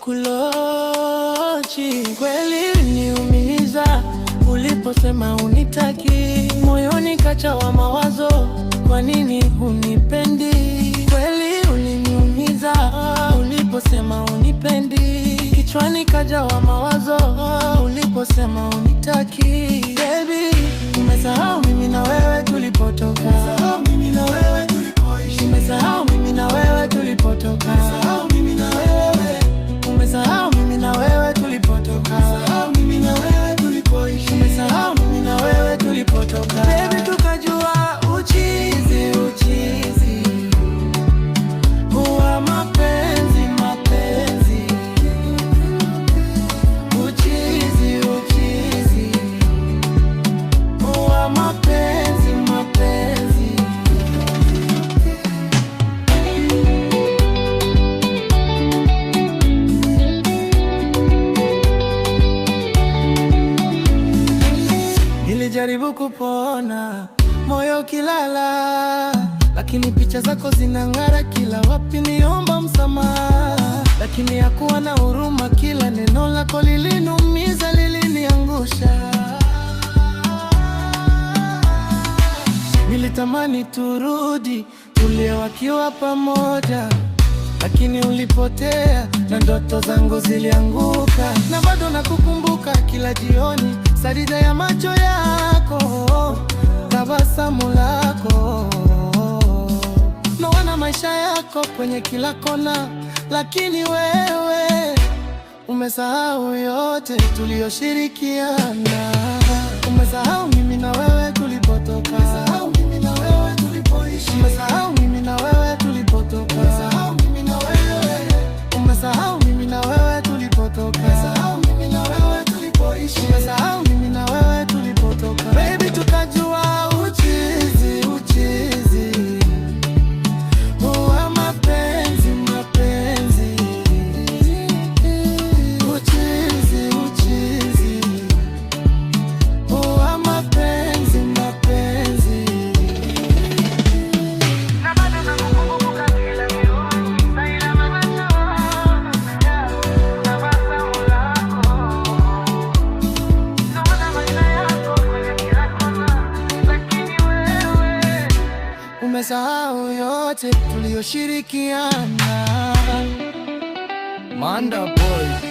kulochi. Kweli uliniumiza uliposema unitaki, moyoni kachawa mawazo, kwa nini hunipendi? Kweli uliniumiza uliposema unipendi, kichwani kajawa mawazo uliposema unitaki. Baby, umesahau mimi na wewe tulipotoka, umesahau mimi na wewe tulipoishi, umesahau mimi na wewe tulipotoka, umesahau mimi na wewe, umesahau mimi na wewe tulipotoka, umesahau mimi na wewe tulipoishi, umesahau mimi na wewe tulipotoka. Baby, tukajua uchizi huwa mapenzi, uchizi huwa mapenzi. Nilijaribu kupona moyo kilala, lakini picha zako zinang'ara kila wapi, niomba msamaha, lakini hakuwa na huruma. Kila neno lako liliniumiza, liliniangusha. Nilitamani turudi tule wakiwa pamoja, lakini ulipotea na ndoto zangu zilianguka. Na bado nakukumbuka kila jioni, sarida ya macho yako, tabasamu lako, naona maisha yako kwenye kila kona, lakini wewe umesahau yote tuliyoshirikiana. Umesahau mimi na wewe tulipotoka, umesahau mimi na wewe tulipoishi, umesahau mimi na wewe tulipotoka, umesahau mimi na wewe, umesahau mimi na wewe tulipotoka, umesahau mimi na wewe tulipoishi, umesahau mimi na wewe tulipotoka. Baby, tukajua uchizi huwa mapenzi, uchizi huwa mapenzi. Na bado nakukumbuka kila jioni, sarida macho tabasamu lako, naona maisha yako kwenye kila kona, lakini wewe umesahau yote tuliyoshirikiana. Manda Boy.